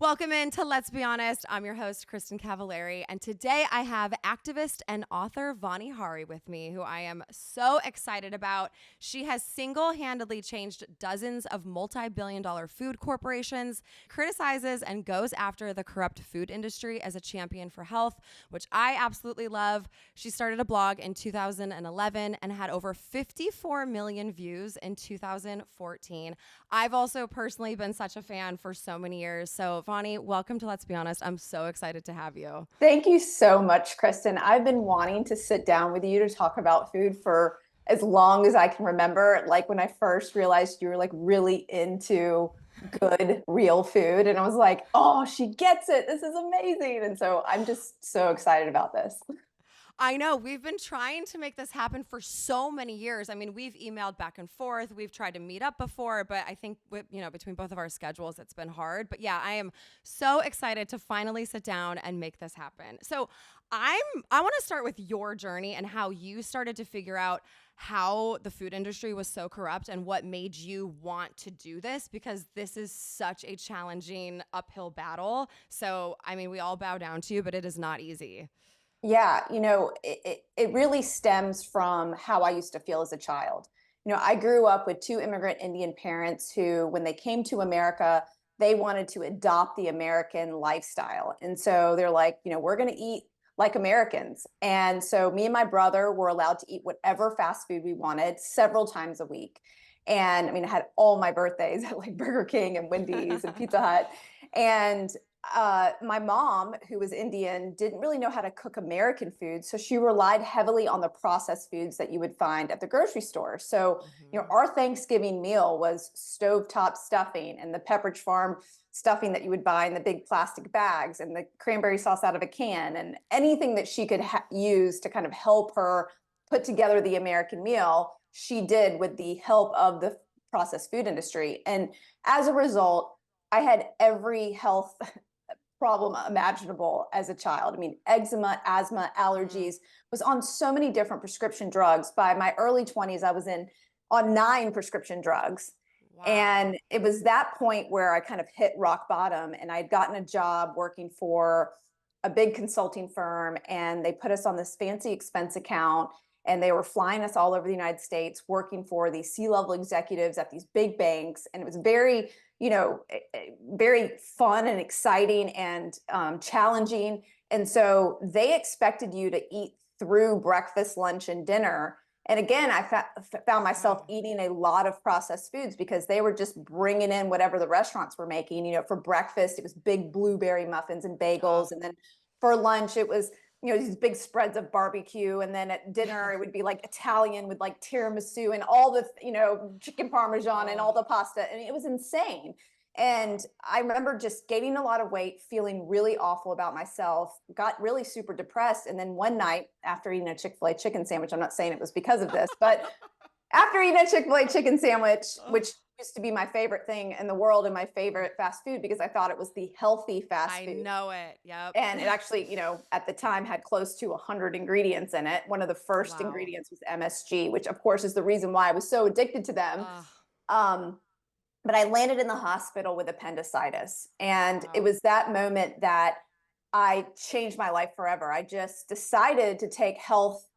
Welcome into Let's Be Honest. I'm your host, Kristin Cavallari, and today I have activist and author Vani Hari with me, who I am so excited about. She has single-handedly changed dozens of multi-billion-dollar food corporations, criticizes and goes after the corrupt food industry as a champion for health, which I absolutely love. She started a blog in 2011 and had over 54 million views in 2014. I've also personally been such a fan for so many years. So Vani, welcome to Let's Be Honest. I'm so excited to have you. Thank you so much, Kristin. I've been wanting to sit down with you to talk about food for as long as I can remember. Like when I first realized you were like really into good, real food. And I was like, oh, she gets it. This is amazing. And so I'm just so excited about this. I know we've been trying to make this happen for so many years. I mean, we've emailed back and forth. We've tried to meet up before, but I think between both of our schedules, it's been hard. But yeah, I am so excited to finally sit down and make this happen. So I want to start with your journey and how you started to figure out how the food industry was so corrupt and what made you want to do this, because this is such a challenging uphill battle. So, I mean, we all bow down to you, but it is not easy. Yeah, it really stems from how I used to feel as a child. I grew up with two immigrant Indian parents who, when they came to America, they wanted to adopt the American lifestyle. And so they're like, we're going to eat like Americans. And so me and my brother were allowed to eat whatever fast food we wanted several times a week. And I mean, I had all my birthdays at like Burger King and Wendy's and Pizza Hut. And my mom, who was Indian, didn't really know how to cook American food. So she relied heavily on the processed foods that you would find at the grocery store. So, our Thanksgiving meal was stovetop stuffing and the Pepperidge Farm stuffing that you would buy in the big plastic bags and the cranberry sauce out of a can and anything that she could use to kind of help her put together the American meal, she did with the help of the processed food industry. And as a result, I had every health problem imaginable as a child. I mean, eczema, asthma, allergies, was on so many different prescription drugs. By my early 20s, I was on 9 prescription drugs. Wow. And it was that point where I kind of hit rock bottom, and I'd gotten a job working for a big consulting firm, and they put us on this fancy expense account, and they were flying us all over the United States working for these C-level executives at these big banks. And it was very very fun and exciting and challenging. And so they expected you to eat through breakfast, lunch, and dinner. And again, I found myself eating a lot of processed foods because they were just bringing in whatever the restaurants were making. For breakfast, it was big blueberry muffins and bagels. And then for lunch, it was these big spreads of barbecue. And then at dinner, it would be like Italian with like tiramisu and all the, chicken Parmesan and all the pasta. And it was insane. And I remember just gaining a lot of weight, feeling really awful about myself, got really super depressed. And then one night after eating a Chick-fil-A chicken sandwich, I'm not saying it was because of this, but after eating a Chick-fil-A chicken sandwich, which used to be my favorite thing in the world and my favorite fast food because I thought it was the healthy fast food. I know it. Yep. And it actually, at the time had close to 100 ingredients in it. One of the first ingredients was MSG, which of course is the reason why I was so addicted to them. But I landed in the hospital with appendicitis. And it was that moment that I changed my life forever. I just decided to take health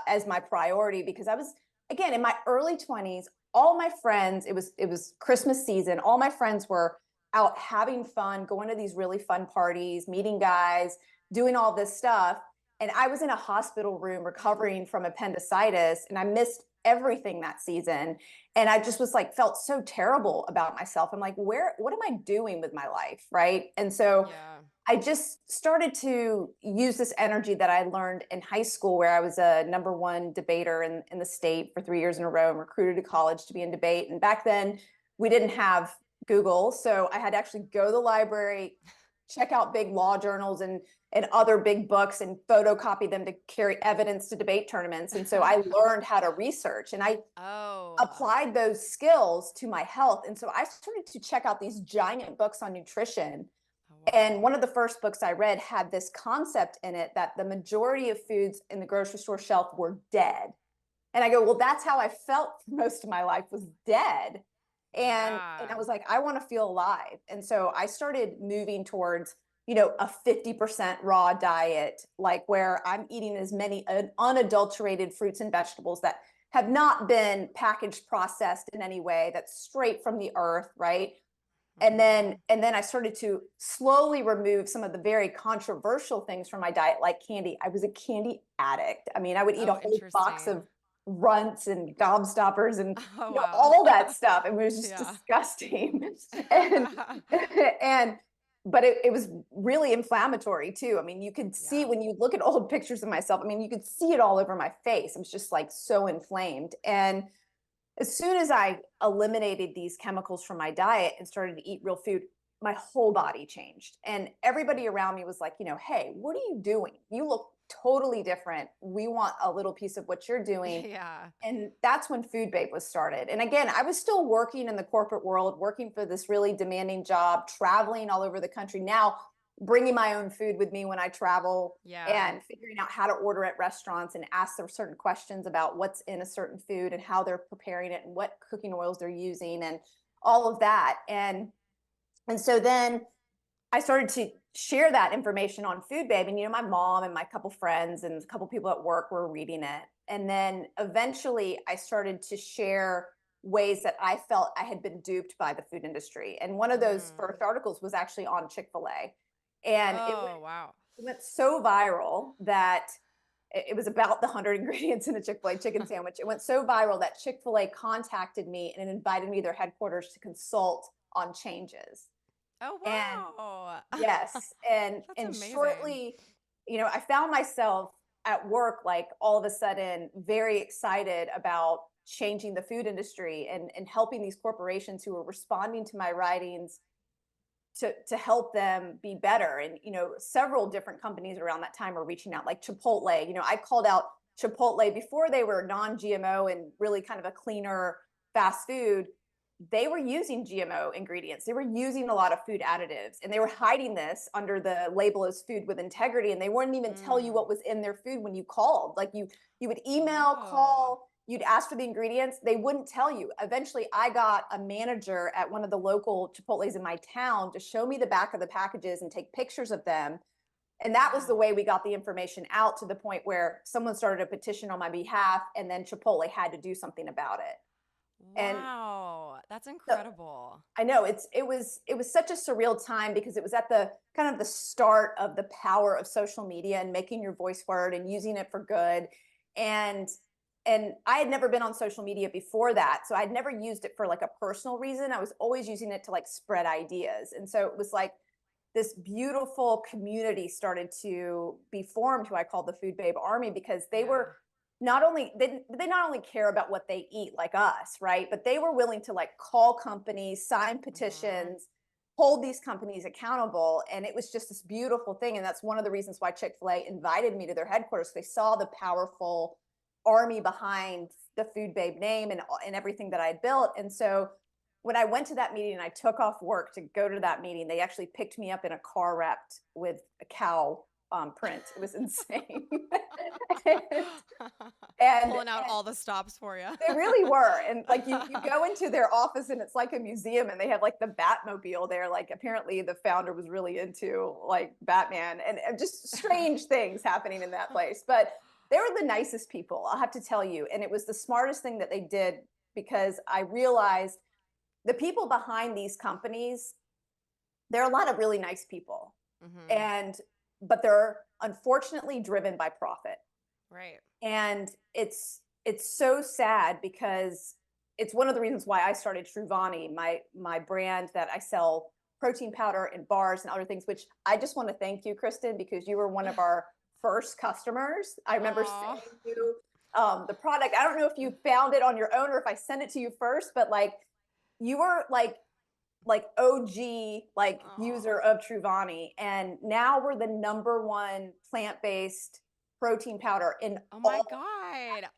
as my priority because I was, again, in my early 20s, all my friends, it was Christmas season. All my friends were out having fun, going to these really fun parties, meeting guys, doing all this stuff. And I was in a hospital room recovering from appendicitis, and I missed everything that season. And I just was like, felt so terrible about myself. I'm like, what am I doing with my life? Right. And so I just started to use this energy that I learned in high school, where I was a #1 debater in the state for 3 years in a row and recruited to college to be in debate. And back then we didn't have Google. So I had to actually go to the library, check out big law journals and other big books and photocopy them to carry evidence to debate tournaments. And so I learned how to research, and I applied those skills to my health. And so I started to check out these giant books on nutrition. And one of the first books I read had this concept in it that the majority of foods in the grocery store shelf were dead. And I go, well, that's how I felt for most of my life, was dead. And I was like, I want to feel alive. And so I started moving towards, you know, a 50% raw diet, like where I'm eating as many unadulterated fruits and vegetables that have not been packaged, processed in any way, that's straight from the earth, right? And then I started to slowly remove some of the very controversial things from my diet, like candy. I was a candy addict. I mean, I would eat a whole box of Runts and Gobstoppers and all that stuff. It was just disgusting. and and but it was really inflammatory too. I mean, you could see when you look at old pictures of myself, I mean, you could see it all over my face. I was just like so inflamed. And as soon as I eliminated these chemicals from my diet and started to eat real food, my whole body changed. And everybody around me was like, you know, hey, what are you doing? You look totally different. We want a little piece of what you're doing. Yeah. And that's when Food Babe was started. And again, I was still working in the corporate world, working for this really demanding job, traveling all over the country. Now, bringing my own food with me when I travel and figuring out how to order at restaurants and ask them certain questions about what's in a certain food and how they're preparing it and what cooking oils they're using and all of that. And so then I started to share that information on Food Babe. And, you know, my mom and my couple friends and a couple people at work were reading it. And then eventually I started to share ways that I felt I had been duped by the food industry. And one of those first articles was actually on Chick-fil-A. And it went so viral that it was about the 100 ingredients in a Chick-fil-A chicken sandwich. It went so viral that Chick-fil-A contacted me and invited me to their headquarters to consult on changes. Oh, wow. And yes. And shortly, you know, I found myself at work, like all of a sudden very excited about changing the food industry and helping these corporations who were responding to my writings to help them be better. And, you know, several different companies around that time were reaching out, like Chipotle. You know, I called out Chipotle before they were non-GMO and really kind of a cleaner fast food. They were using GMO ingredients. They were using a lot of food additives, and they were hiding this under the label as food with integrity. And they wouldn't even tell you what was in their food when you called. Like you would email, call, you'd ask for the ingredients. They wouldn't tell you. Eventually, I got a manager at one of the local Chipotles in my town to show me the back of the packages and take pictures of them. And that was the way we got the information out, to the point where someone started a petition on my behalf, and then Chipotle had to do something about it. Wow, that's incredible. So, I know it was such a surreal time, because it was at the kind of the start of the power of social media and making your voice heard and using it for good. And I had never been on social media before that. So I'd never used it for like a personal reason. I was always using it to like spread ideas. And so it was like this beautiful community started to be formed, who I called the Food Babe Army, because they were not only they not only care about what they eat like us, right? But they were willing to like call companies, sign petitions, hold these companies accountable. And it was just this beautiful thing. And that's one of the reasons why Chick-fil-A invited me to their headquarters. They saw the powerful army behind the Food Babe name and everything that I had built. And so when I went to that meeting and I took off work to go to that meeting, they actually picked me up in a car wrapped with a cow print. It was insane. and pulling out all the stops for you. They really were. And like you go into their office and it's like a museum, and they have like the Batmobile there. Like apparently the founder was really into like Batman, and just strange things happening in that place. But they were the nicest people, I'll have to tell you. And it was the smartest thing that they did, because I realized the people behind these companies, there are a lot of really nice people. But they're unfortunately driven by profit. Right. And it's so sad, because it's one of the reasons why I started Truvani, my brand that I sell protein powder and bars and other things, which I just want to thank you, Kristin, because you were one of our first customers. I remember sending you the product. I don't know if you found it on your own or if I sent it to you first, but like you were like OG user of Truvani, and now we're the #1 plant-based protein powder in my God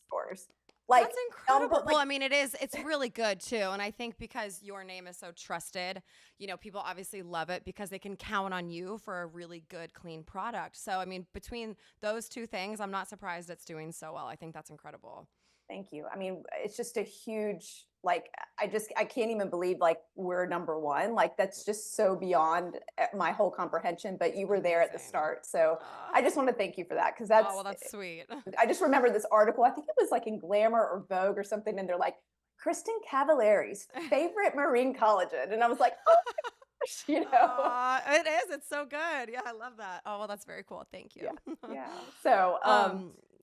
stores. Like, that's incredible. Well, I mean, it's really good too. And I think because your name is so trusted, you know, people obviously love it because they can count on you for a really good, clean product. So, I mean, between those two things, I'm not surprised it's doing so well. I think that's incredible. Thank you. I mean, it's just a huge, like, I can't even believe like we're number one. Like, that's just so beyond my whole comprehension, but you were there at the Amazing. start. So I just want to thank you for that. Cause Oh, well, that's sweet. I just remember this article. I think it was like in Glamour or Vogue or something. And they're like, Kristin Cavallari's favorite marine collagen. And I was like, oh my gosh, you know? It is. It's so good. Yeah, I love that. Oh, well, that's very cool. Thank you. Yeah. Yeah. So,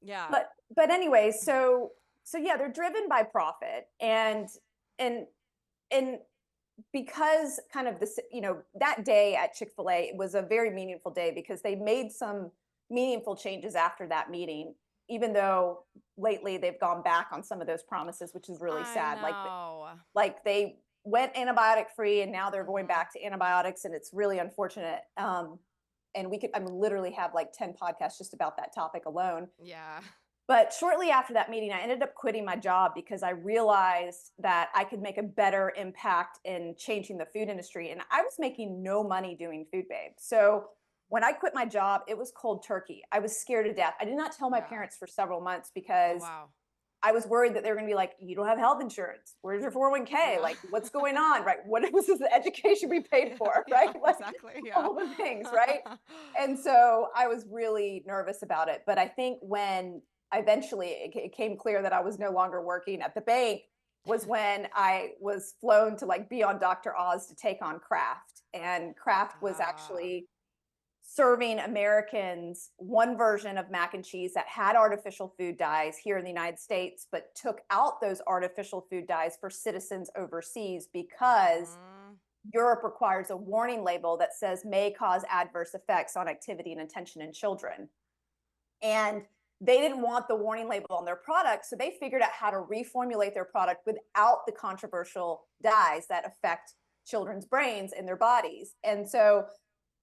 Yeah. but anyway, so yeah, they're driven by profit and and because kind of this, that day at Chick-fil-A was a very meaningful day because they made some meaningful changes after that meeting, even though lately they've gone back on some of those promises, which is really I sad. know. Like they went antibiotic free and now they're going Mhm. back to antibiotics, and it's really unfortunate. And I mean, literally have like 10 podcasts just about that topic alone. Yeah. But shortly after that meeting, I ended up quitting my job because I realized that I could make a better impact in changing the food industry. And I was making no money doing Food Babe. So when I quit my job, it was cold turkey. I was scared to death. I did not tell my Yeah. parents for several months Oh, because wow. I was worried that they were going to be like, you don't have health insurance. Where's your 401k? Yeah. Like, what's going on? Right. What was this the education we paid Yeah, for? yeah, Right. Like exactly. Yeah. all the things. Right. And so I was really nervous about it. But I think when eventually it came clear that I was no longer working at the bank was when I was flown to like be on Dr. Oz to take on Kraft. And Kraft was Ah, actually serving Americans one version of mac and cheese that had artificial food dyes here in the United States, but took out those artificial food dyes for citizens overseas because mhm. Europe requires a warning label that says may cause adverse effects on activity and attention in children. And they didn't want the warning label on their product, so they figured out how to reformulate their product without the controversial dyes that affect children's brains in their bodies. And so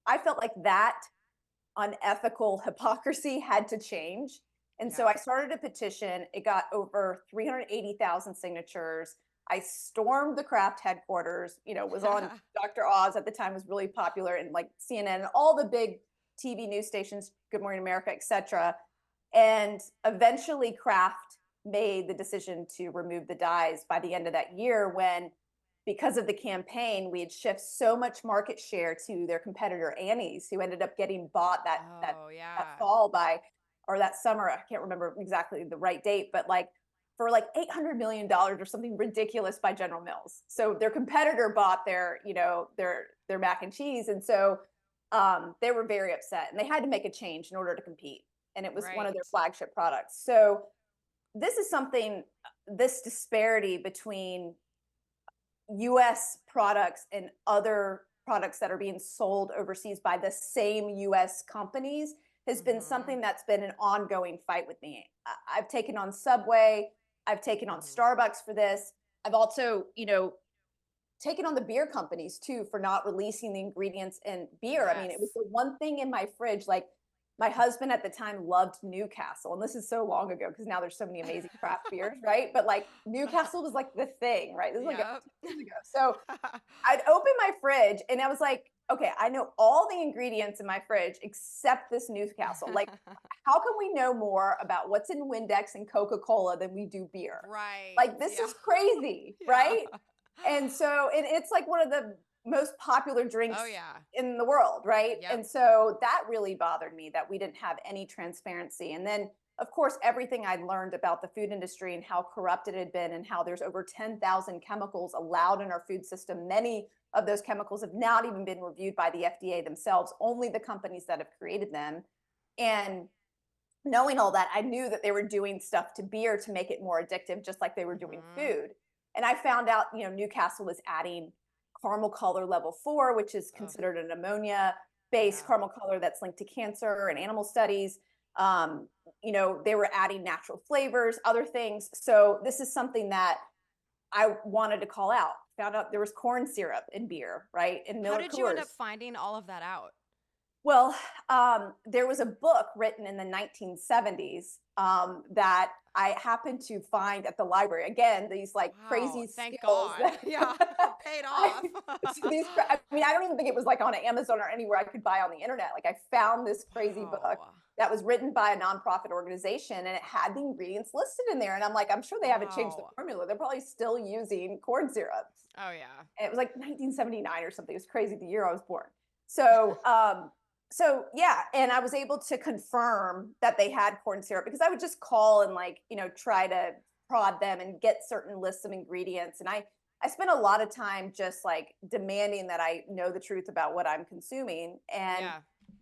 I felt like that unethical hypocrisy had to change. And so Yeah. I started a petition. It got over 380,000 signatures. I stormed the Kraft headquarters, was on Dr. Oz at the time, was really popular, and like CNN and all the big TV news stations, Good Morning America, etc. And eventually Kraft made the decision to remove the dyes by the end of that year when, because of the campaign, we had shifted so much market share to their competitor Annie's, who ended up getting bought Oh, that yeah. fall or that summer. I can't remember exactly the right date, but like for like $800 million or something ridiculous by General Mills. So their competitor bought their mac and cheese, and so they were very upset, and they had to make a change in order to compete. And it was one of their Right. flagship products. So this is something, this disparity between US products and other products that are being sold overseas by the same US companies has been Mhm. something that's been an ongoing fight with me. I've taken on Subway, I've taken on Mhm. Starbucks for this. I've also, taken on the beer companies too for not releasing the ingredients in beer. I mean, it was Yes. the one thing in my fridge. Like my husband at the time loved Newcastle, and this is so long ago because now there's so many amazing craft beers, right? But like Newcastle was like the thing, right? This is like Yep. 10 years ago. So I'd open my fridge and I was like, okay, I know all the ingredients in my fridge except this Newcastle. Like, how can we know more about what's in Windex and Coca-Cola than we do beer? Right. Like, this Yeah. is crazy, Yeah. right? And so it's like one of the most popular Oh, drinks yeah. in the world, right? Yep. And so that really bothered me that we didn't have any transparency. And then, of course, everything I'd learned about the food industry and how corrupt it had been, and how there's over 10,000 chemicals allowed in our food system. Many of those chemicals have not even been reviewed by the FDA themselves, only the companies that have created them. And knowing all that, I knew that they were doing stuff to beer to make it more addictive, just like they were doing Mhm. food. And I found out, Newcastle was adding caramel color level 4, which is Oh, considered an ammonia based yeah. caramel color that's linked to cancer and animal studies. They were adding natural flavors, other things. So this is something that I wanted to call out. Found out there was corn syrup in beer, right? In How Miller did you end Coors. up finding all of that out? Well, there was a book written in the 1970s that I happened to find at the library. Again, these like Wow, crazy thank skills God. that Yeah, paid I, off. so I mean, I don't even think it was like on Amazon or anywhere I could buy on the internet. Like I found this crazy book Wow. that was written by a nonprofit organization and it had the ingredients listed in there. And I'm like, I'm sure they haven't changed the Wow. formula. They're probably still using corn syrup. Oh yeah. And it was like 1979 or something. It was crazy the year I was born. So, so yeah, and I was able to confirm that they had corn syrup because I would just call and like, try to prod them and get certain lists of ingredients. And I spent a lot of time just like demanding that I know the truth about what I'm consuming Yeah.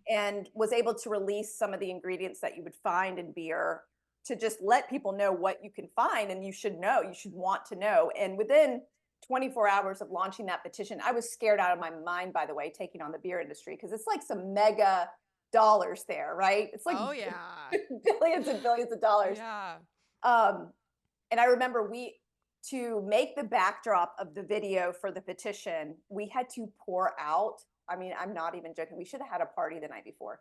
and was able to release some of the ingredients that you would find in beer to just let people know what you can find and you should know, you should want to know. And within 24 hours of launching that petition, I was scared out of my mind, by the way, taking on the beer industry because it's like some mega dollars there, right? It's like Oh yeah. billions and billions of dollars. Yeah. Um, and I remember to make the backdrop of the video for the petition, we had to pour out. I mean, I'm not even joking. We should have had a party the night before.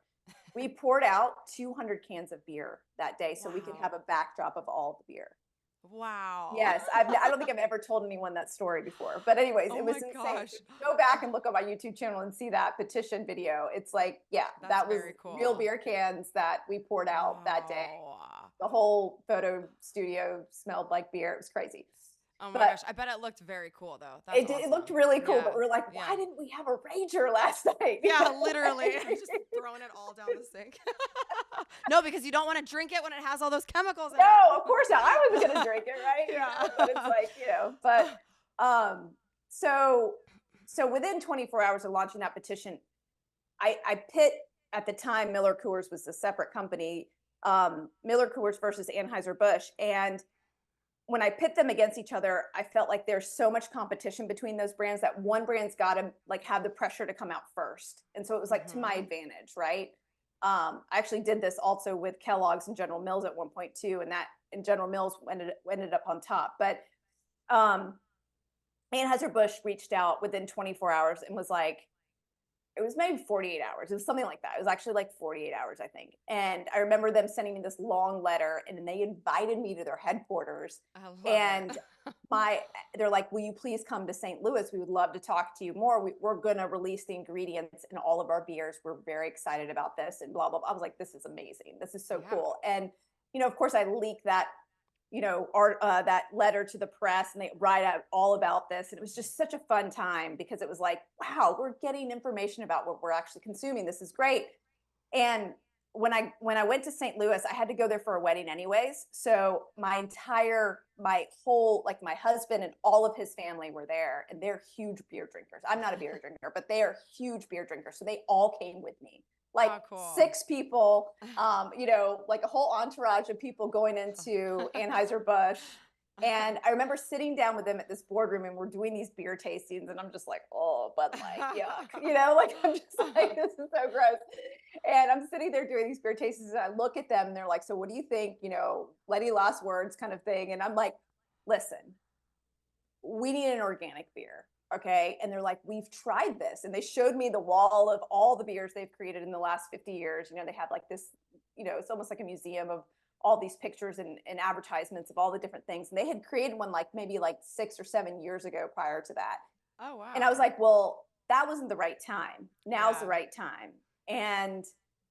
We poured out 200 cans of beer that day so we could have Wow. a backdrop of all the bear. Wow. Yes, I don't think I've ever told anyone that story before. But anyways, Oh it was my insane. gosh. Go back and look on my YouTube channel and see that petition video. It's like, yeah, That's that was very real cool. beer cans that we poured out that day. Wow. The whole photo studio smelled like beer. It was crazy. Oh my But gosh. I bet it looked very cool though. That's it looked awesome. really cool, but Yeah. we were like, why Yeah. didn't we have a rager last night? Yeah, literally. Just throwing it all down the sink. No, because you don't want to drink it when it has all those chemicals in No, of it. course not. I wasn't gonna drink it, right? Yeah. But it's like, so within 24 hours of launching that petition, I pit at the time Miller Coors was a separate company, Miller Coors versus Anheuser-Busch. And when I pit them against each other, I felt like there's so much competition between those brands that one brand's got to like have the pressure to come out first. And so it was like to my Mhm. advantage, right? I actually did this also with Kellogg's and General Mills at one point too, and General Mills ended up on top. But um, Anheuser-Busch reached out within 24 hours and was like, it was maybe 48 hours. It was something like that. It was actually like 48 hours, I think. And I remember them sending me this long letter and they invited me to their headquarters. I love And it. they're like, will you please come to St. Louis? We would love to talk to you more. We're going to release the ingredients in all of our beers. We're very excited about this and blah, blah, blah. I was like, this is amazing. This is so Yeah. cool. And, of course I leaked that that letter to the press and they write out all about this. And it was just such a fun time because it was like, wow, we're getting information about what we're actually consuming. This is great. And when I went to St. Louis, I had to go there for a wedding anyways. So my whole, like my husband and all of his family were there and they're huge beer drinkers. I'm not a beer drinker, but they are huge beer drinkers. So they all came with me. Like Oh, cool. 6 people, like a whole entourage of people going into Anheuser-Busch. And I remember sitting down with them at this boardroom and we're doing these beer tastings and I'm just like, oh, Bud Light, yuck. Like I'm just like, this is so gross. And I'm sitting there doing these beer tastings and I look at them and they're like, so what do you think? Letty last words kind of thing. And I'm like, listen, we need an organic beer. Okay. And they're like, we've tried this. And they showed me the wall of all the beers they've created in the last 50 years. They have like this, it's almost like a museum of all these pictures and advertisements of all the different things. And they had created one like maybe like 6 or 7 years ago prior to that. Oh, wow. And I was like, well, that wasn't the right time. Now's the Yeah. right time. And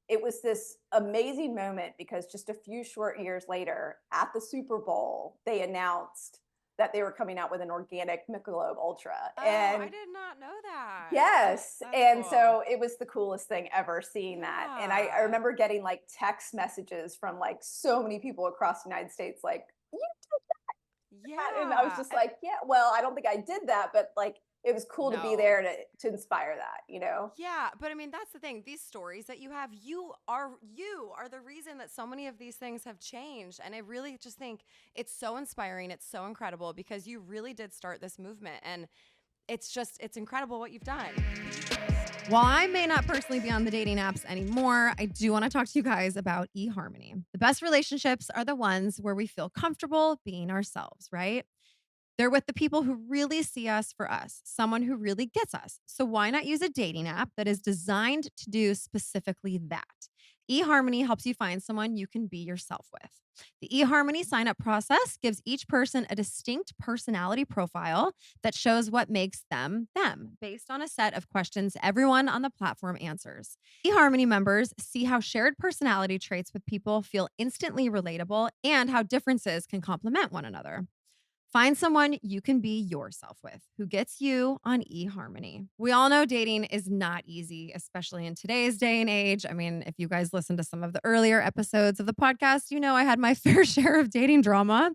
it was this amazing moment because just a few short years later at the Super Bowl, they announced that they were coming out with an organic Michelob Ultra. Oh, And I did not know that. yes. That's And cool. so it was the coolest thing ever seeing that. And I Yeah. remember getting like text messages from like so many people across the United States, like, you did that. And I was Yeah. just like, yeah, well, I don't think I did that, but like it was cool to be No. there to inspire that, Yeah, but I mean that's the thing. These stories that you have, you are the reason that so many of these things have changed. And I really just think it's so inspiring. It's so incredible because you really did start this movement and it's incredible what you've done. While I may not personally be on the dating apps anymore, I do want to talk to you guys about eHarmony. The best relationships are the ones where we feel comfortable being ourselves, right? They're with the people who really see us for us, someone who really gets us. So why not use a dating app that is designed to do specifically that? eHarmony helps you find someone you can be yourself with. The eHarmony sign up process gives each person a distinct personality profile that shows what makes them them based on a set of questions everyone on the platform answers. eHarmony members see how shared personality traits with people feel instantly relatable and how differences can complement one another. Find someone you can be yourself with who gets you on eHarmony. We all know dating is not easy, especially in today's day and age. I mean, if you guys listen to some of the earlier episodes of the podcast, you know I had my fair share of dating drama.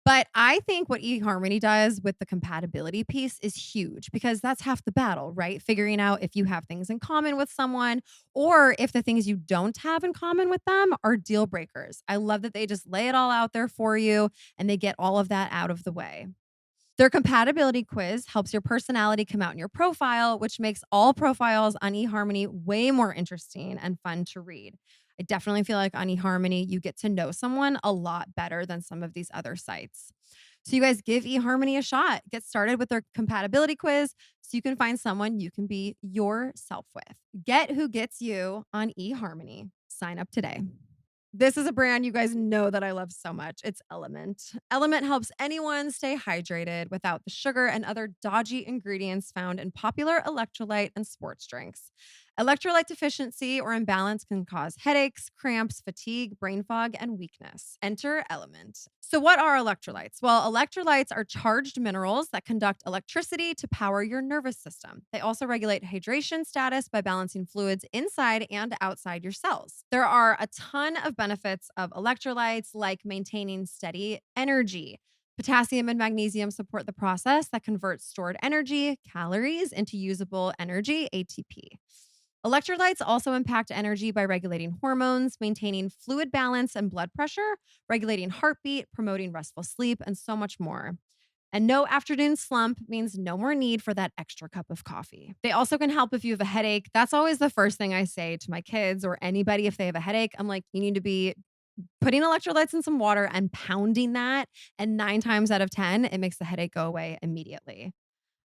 But I think what eHarmony does with the compatibility piece is huge because that's half the battle, right? Figuring out if you have things in common with someone or if the things you don't have in common with them are deal breakers. I love that they just lay it all out there for you and they get all of that out of the way. Their compatibility quiz helps your personality come out in your profile, which makes all profiles on eHarmony way more interesting and fun to read. I definitely feel like on eHarmony, you get to know someone a lot better than some of these other sites. So, you guys give eHarmony a shot. Get started with their compatibility quiz so you can find someone you can be yourself with. Get who gets you on eHarmony. Sign up today. This is a brand you guys know that I love so much. It's Element. Element helps anyone stay hydrated without the sugar and other dodgy ingredients found in popular electrolyte and sports drinks. Electrolyte deficiency or imbalance can cause headaches, cramps, fatigue, brain fog, and weakness. Enter Element. So, what are electrolytes? Well, electrolytes are charged minerals that conduct electricity to power your nervous system. They also regulate hydration status by balancing fluids inside and outside your cells. There are a ton of benefits of electrolytes, like maintaining steady energy. Potassium and magnesium support the process that converts stored energy, calories, into usable energy, ATP. Electrolytes also impact energy by regulating hormones, maintaining fluid balance and blood pressure, regulating heartbeat, promoting restful sleep, and so much more. And no afternoon slump means no more need for that extra cup of coffee. They also can help if you have a headache. That's always the first thing I say to my kids or anybody if they have a headache. I'm like, you need to be putting electrolytes in some water and pounding that. And 9 times out of 10, it makes the headache go away immediately.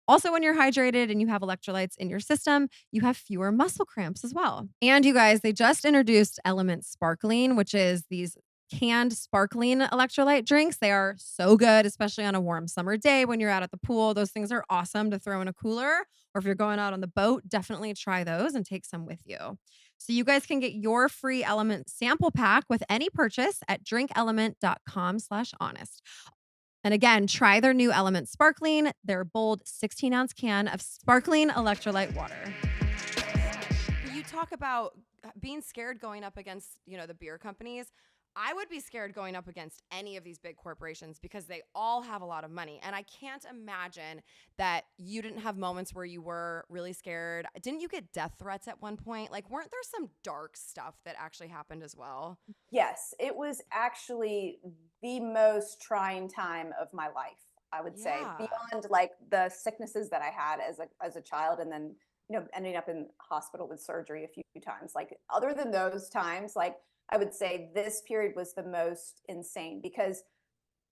Also, when you're hydrated and you have electrolytes in your system, you have fewer muscle cramps as well. And you guys, they just introduced Element Sparkling, which is these canned sparkling electrolyte drinks. They are so good, especially on a warm summer day when you're out at the pool. Those things are awesome to throw in a cooler. Or if you're going out on the boat, definitely try those and take some with you. So you guys can get your free Element sample pack with any purchase at drinkelement.com/honest. And again, try their new Element Sparkling, their bold 16-ounce can of sparkling electrolyte water. You talk about being scared going up against, the beer companies. I would be scared going up against any of these big corporations because they all have a lot of money. And I can't imagine that you didn't have moments where you were really scared. Didn't you get death threats at one point? Like, weren't there some dark stuff that actually happened as well? Yes, it was actually the most trying time of my life, I would say, beyond like the sicknesses that I had as a child and then, ending up in hospital with surgery a few times. Like, other than those times, like, I would say this period was the most insane because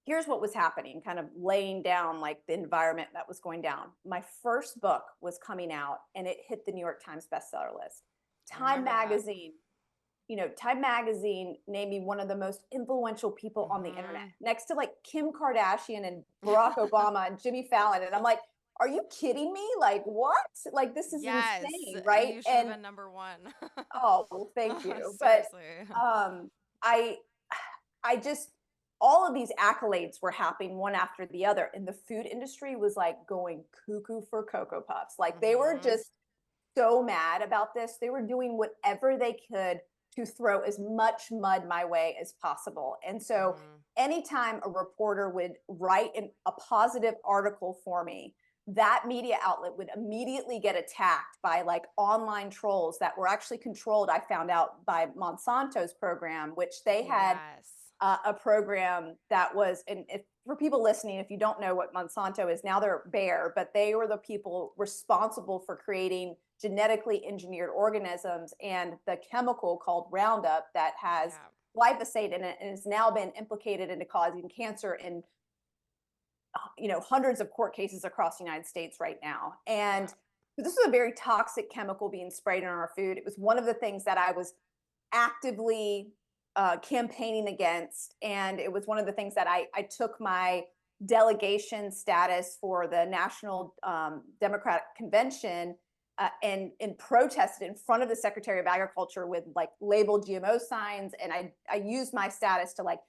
here's what was happening, kind of laying down like the environment that was going down. My first book was coming out and it hit the New York Times bestseller list. Time magazine, Time magazine named me one of the most influential people on the internet, next to like Kim Kardashian and Barack Obama and Jimmy Fallon. And I'm like, are you kidding me? Like, what? Like, this is insane, right? You should have been number one. Oh, well, thank you. Seriously. But I just, all of these accolades were happening one after the other. And the food industry was like going cuckoo for Cocoa Puffs. Like, they were just so mad about this. They were doing whatever they could to throw as much mud my way as possible. And so anytime a reporter would write a positive article for me, that media outlet would immediately get attacked by like online trolls that were actually controlled, I found out, by Monsanto's program, which they had a program that was, and if for people listening, if you don't know what Monsanto is, now they're Bayer, but they were the people responsible for creating genetically engineered organisms and the chemical called Roundup that has glyphosate in it and has now been implicated into causing cancer in hundreds of court cases across the United States right now. And this was a very toxic chemical being sprayed on our food. It was one of the things that I was actively campaigning against. And it was one of the things that I took my delegation status for the National Democratic Convention and protested in front of the Secretary of Agriculture with like labeled GMO signs. And I used my status to like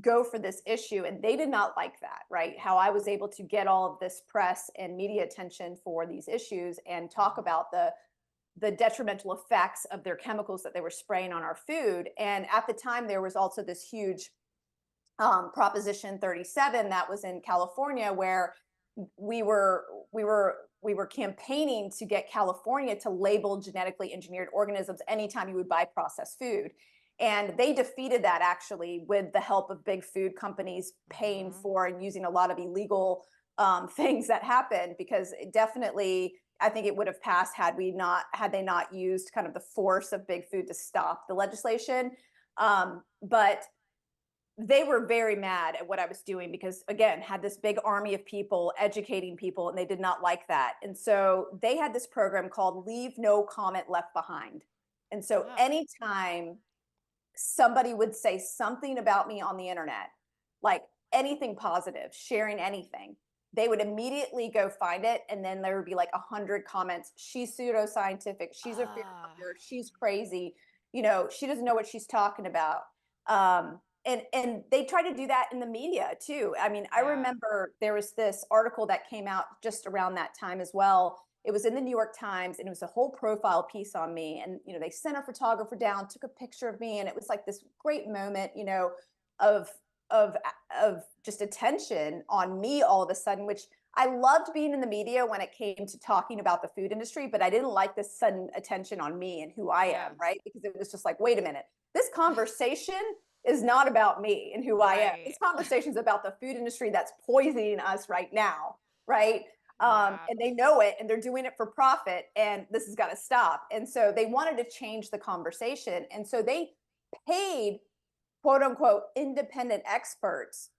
go for this issue, and they did not like that, right? How I was able to get all of this press and media attention for these issues and talk about the detrimental effects of their chemicals that they were spraying on our food. And at the time, there was also this huge Proposition 37 that was in California, where we were campaigning to get California to label genetically engineered organisms anytime you would buy processed food. And they defeated that actually with the help of big food companies paying for and using a lot of illegal things that happened, because it definitely, I think it would have passed had they not used kind of the force of big food to stop the legislation. But they were very mad at what I was doing because, again, had this big army of people educating people, and they did not like that. And so they had this program called Leave No Comment Left Behind. And so anytime somebody would say something about me on the internet, like anything positive, sharing anything, they would immediately go find it. And then there would be like 100 comments. She's pseudoscientific. She's a fear monger. She's crazy. She doesn't know what she's talking about. And they try to do that in the media too. I mean, I remember there was this article that came out just around that time as well. It was in the New York Times, and it was a whole profile piece on me. And, they sent a photographer down, took a picture of me. And it was like this great moment, of just attention on me all of a sudden, which I loved being in the media when it came to talking about the food industry, but I didn't like this sudden attention on me and who I am, right? Because it was just like, wait a minute, this conversation is not about me and who I am. This conversation is about the food industry that's poisoning us right now, right? And they know it, and they're doing it for profit, and this has got to stop. And so they wanted to change the conversation. And so they paid, quote unquote, independent experts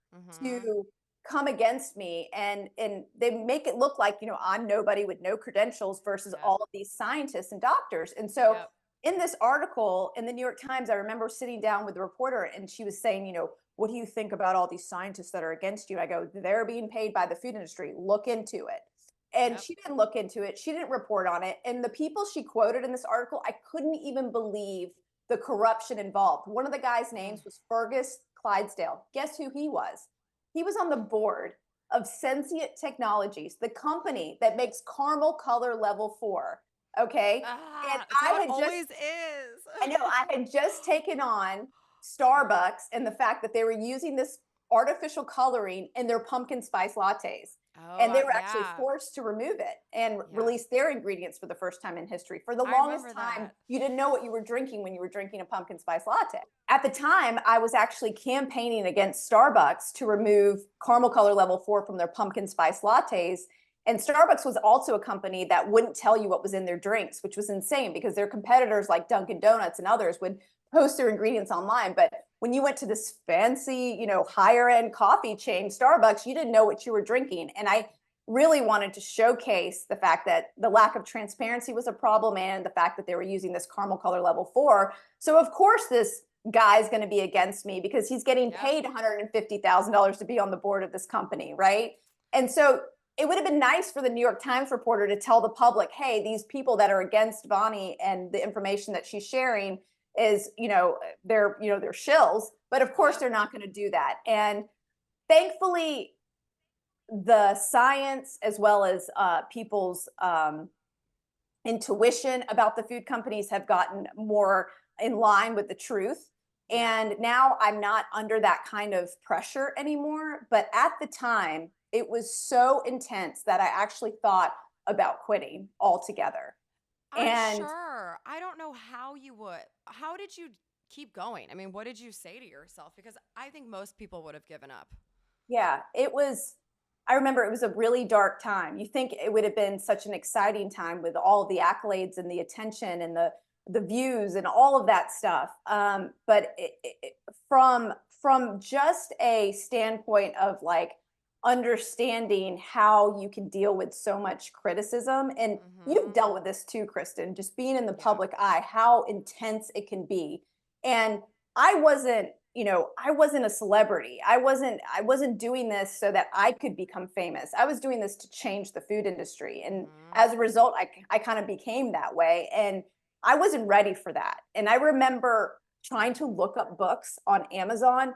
to come against me. And they make it look like, I'm nobody with no credentials versus all of these scientists and doctors. And so in this article in the New York Times, I remember sitting down with the reporter, and she was saying, what do you think about all these scientists that are against you? I go, they're being paid by the food industry. Look into it. And she didn't look into it. She didn't report on it. And the people she quoted in this article, I couldn't even believe the corruption involved. One of the guys' names was Fergus Clydesdale. Guess who he was? He was on the board of Sensient Technologies, the company that makes caramel color level 4. Okay. And I had just taken on Starbucks and the fact that they were using this artificial coloring in their pumpkin spice lattes. And they were actually forced to remove it and release their ingredients for the first time in history. For the longest time, you didn't know what you were drinking when you were drinking a pumpkin spice latte. At the time, I was actually campaigning against Starbucks to remove caramel color level 4 from their pumpkin spice lattes. And Starbucks was also a company that wouldn't tell you what was in their drinks, which was insane because their competitors like Dunkin' Donuts and others would post their ingredients online. But when you went to this fancy, higher end coffee chain, Starbucks, you didn't know what you were drinking. And I really wanted to showcase the fact that the lack of transparency was a problem, and the fact that they were using this caramel color level 4. So of course this guy's going to be against me because he's getting paid $150,000 to be on the board of this company, right? And so it would have been nice for the New York Times reporter to tell the public, hey, these people that are against Vani and the information that she's sharing is, they're shills. But of course, they're not going to do that. And thankfully, the science as well as people's intuition about the food companies have gotten more in line with the truth. And now I'm not under that kind of pressure anymore. But at the time, it was so intense that I actually thought about quitting altogether. I'm sure. I don't know how you would. How did you keep going? I mean, what did you say to yourself? Because I think most people would have given up. Yeah, I remember it was a really dark time. You think it would have been such an exciting time with all the accolades and the attention and the views and all of that stuff. But from just a standpoint of like understanding how you can deal with so much criticism. And you've dealt with this too, Kristen, just being in the public eye, how intense it can be. And I wasn't, I wasn't a celebrity. I wasn't doing this so that I could become famous. I was doing this to change the food industry. And as a result, I kind of became that way. And I wasn't ready for that. And I remember trying to look up books on Amazon.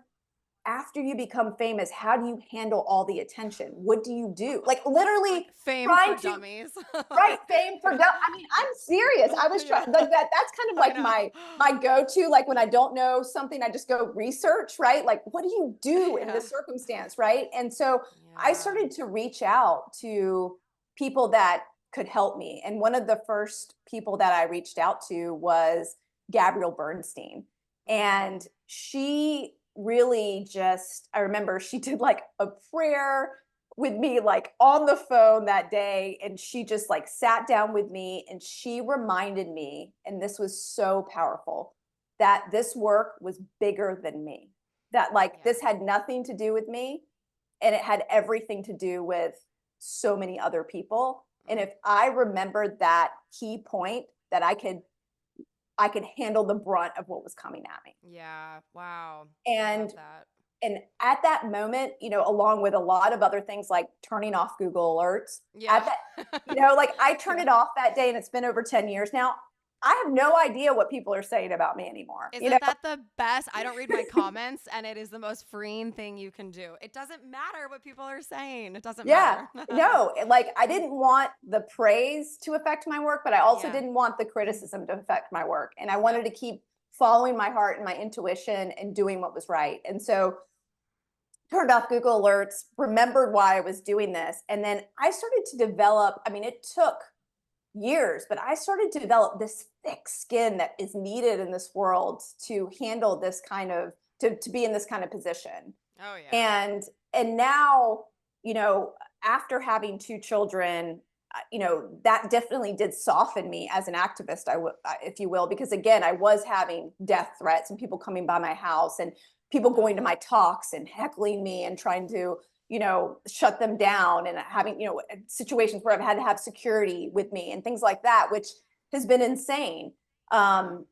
After you become famous, how do you handle all the attention? What do you do? Like literally Fame trying for to dummies. right, fame for I mean, I'm serious. I was trying like that's kind of like my go-to. Like when I don't know something, I just go research, right? Like what do you do in this circumstance, right? And so I started to reach out to people that could help me. And one of the first people that I reached out to was Gabrielle Bernstein. And she really just, I remember she did like a prayer with me like on the phone that day, and she just like sat down with me and she reminded me, and this was so powerful, that this work was bigger than me, that like this had nothing to do with me and it had everything to do with so many other people. And if I remembered that key point, that I could handle the brunt of what was coming at me. Yeah. Wow. And at that moment, along with a lot of other things like turning off Google alerts, at that, like I turned it off that day, and it's been over 10 years now. I have no idea what people are saying about me anymore. Isn't that the best? I don't read my comments, and it is the most freeing thing you can do. It doesn't matter what people are saying. It doesn't matter. No, like I didn't want the praise to affect my work, but I also didn't want the criticism to affect my work. And I wanted to keep following my heart and my intuition and doing what was right. And so turned off Google alerts, remembered why I was doing this. And then I started to develop, I mean, it took years, but I started to develop this thick skin that is needed in this world to handle this kind of, to be in this kind of position. Oh yeah. And now, after having two children, that definitely did soften me as an activist, if you will, because again, I was having death threats and people coming by my house and people going to my talks and heckling me and trying to, shut them down, and having, situations where I've had to have security with me and things like that, which has been insane. And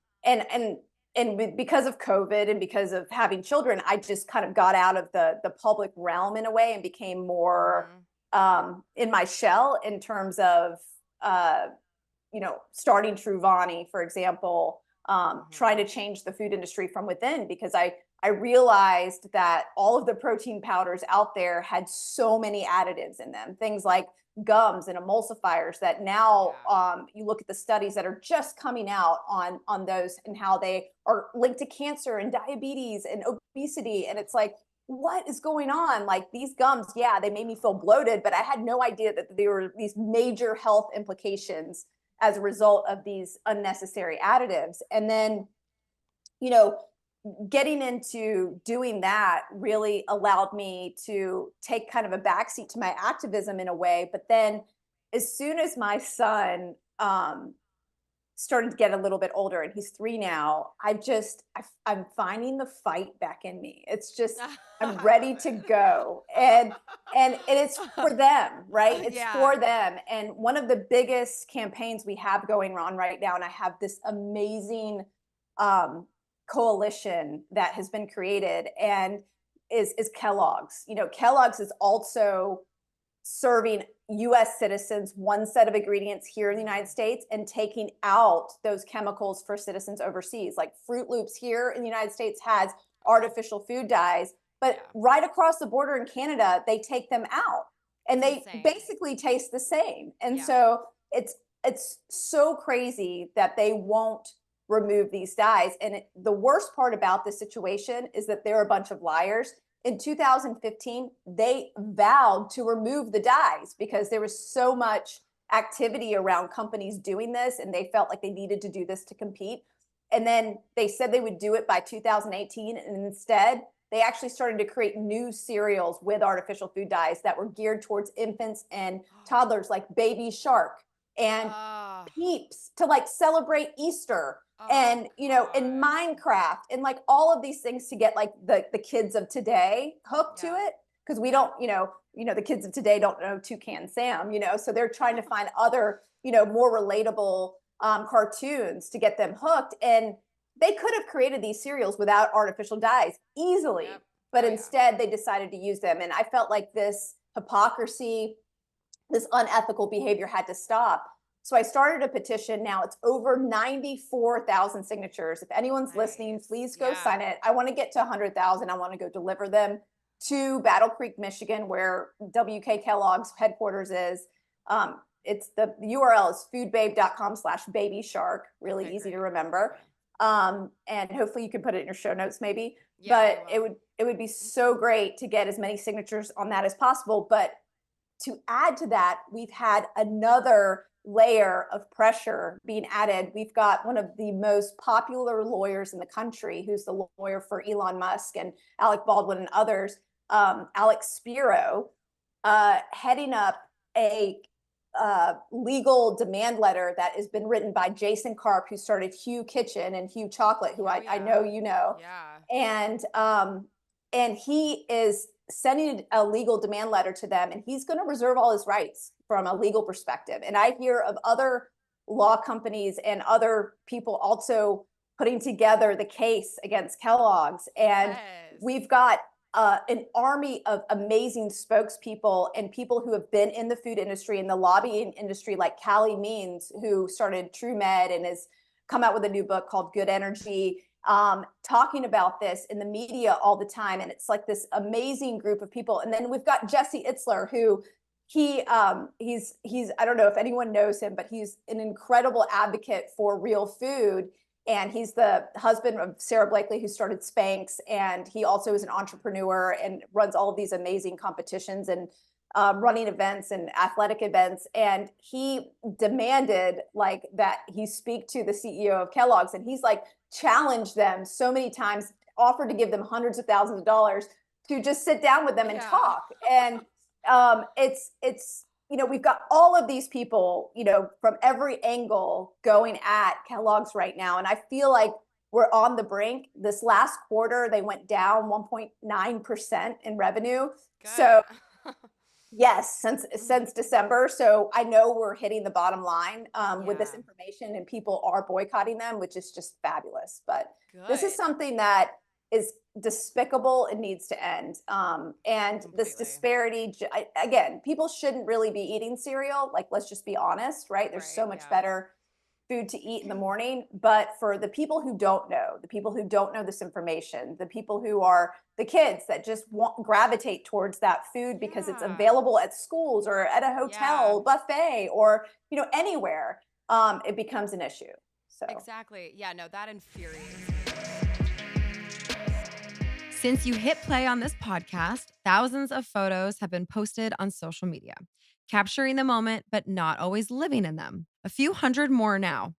because of COVID and because of having children, I just kind of got out of the public realm in a way and became more in my shell in terms of, starting Truvani, for example, trying to change the food industry from within, because I realized that all of the protein powders out there had so many additives in them, things like gums and emulsifiers, that now you look at the studies that are just coming out on those and how they are linked to cancer and diabetes and obesity. And it's like, what is going on? Like these gums, they made me feel bloated, but I had no idea that there were these major health implications as a result of these unnecessary additives. And then, getting into doing that really allowed me to take kind of a backseat to my activism in a way. But then as soon as my son started to get a little bit older, and he's 3 now, I'm finding the fight back in me. It's just, I'm ready to go. And it's for them, right? It's for them. And one of the biggest campaigns we have going on right now, and I have this amazing coalition that has been created, and is Kellogg's. Kellogg's is also serving US citizens one set of ingredients here in the United States and taking out those chemicals for citizens overseas. Like Fruit Loops here in the United States has artificial food dyes, but right across the border in Canada, they take them out, and they basically taste the same. And so it's so crazy that they won't remove these dyes. And the worst part about this situation is that they're a bunch of liars. In 2015, they vowed to remove the dyes because there was so much activity around companies doing this, and they felt like they needed to do this to compete. And then they said they would do it by 2018, and instead they actually started to create new cereals with artificial food dyes that were geared towards infants and toddlers, like Baby Shark and Peeps, to like celebrate Easter. And in Minecraft, and like all of these things to get like the kids of today hooked to it, because we don't, the kids of today don't know Toucan Sam, so they're trying to find other, more relatable cartoons to get them hooked. And they could have created these cereals without artificial dyes easily, Yep. but instead they decided to use them. And I felt like this hypocrisy, this unethical behavior had to stop. So I started a petition. Now it's over 94,000 signatures. If anyone's listening, please go sign it. I want to get to 100,000. I want to go deliver them to Battle Creek, Michigan, where WK Kellogg's headquarters is. It's the URL is foodbabe.com/babyshark. Really easy to remember. And hopefully you can put it in your show notes maybe. But it would be so great to get as many signatures on that as possible. But to add to that, we've had another layer of pressure being added. We've got one of the most popular lawyers in the country, who's the lawyer for Elon Musk and Alec Baldwin and others, Alex Spiro, heading up a legal demand letter that has been written by Jason Karp, who started Hugh Kitchen and Hugh Chocolate, who I know you know. And he is sending a legal demand letter to them, and he's going to reserve all his rights from a legal perspective. And I hear of other law companies and other people also putting together the case against Kellogg's. And we've got an army of amazing spokespeople and people who have been in the food industry and the lobbying industry, like Callie Means, who started TrueMed and has come out with a new book called Good Energy, talking about this in the media all the time. And it's like this amazing group of people. And then we've got Jesse Itzler, who he's I don't know if anyone knows him, but he's an incredible advocate for real food. And he's the husband of Sarah Blakely, who started Spanx. And he also is an entrepreneur and runs all of these amazing competitions and running events and athletic events. And he demanded like that he speak to the CEO of Kellogg's, and he's like challenged them so many times, offered to give them hundreds of thousands of dollars to just sit down with them and talk. And it's we've got all of these people, from every angle going at Kellogg's right now. And I feel like we're on the brink. This last quarter, they went down 1.9% in revenue. Good. So yes, since December. So I know we're hitting the bottom line with this information, and people are boycotting them, which is just fabulous. But this is something that is despicable and needs to end. And this disparity, again, people shouldn't really be eating cereal. Like, let's just be honest, right? There's so much better food to eat in the morning. But for the people who don't know this information, the people who are the kids that just gravitate towards that food because it's available at schools or at a hotel buffet or, anywhere, it becomes an issue. So exactly. Yeah, no, that infuriates me. Since you hit play on this podcast, thousands of photos have been posted on social media, capturing the moment, but not always living in them. A few hundred more now.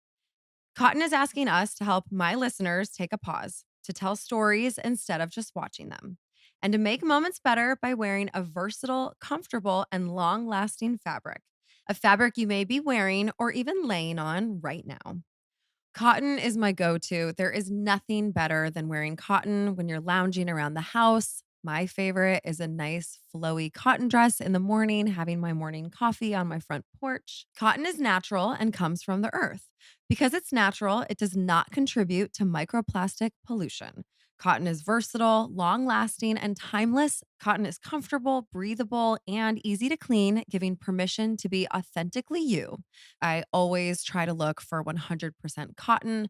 Cotton is asking us to help my listeners take a pause, to tell stories instead of just watching them, and to make moments better by wearing a versatile, comfortable, and long-lasting fabric. A fabric you may be wearing or even laying on right now. Cotton is my go-to. There is nothing better than wearing cotton when you're lounging around the house. My favorite is a nice flowy cotton dress in the morning, having my morning coffee on my front porch. Cotton is natural and comes from the earth. Because it's natural, it does not contribute to microplastic pollution. Cotton is versatile, long-lasting, and timeless. Cotton is comfortable, breathable, and easy to clean, giving permission to be authentically you. I always try to look for 100% cotton,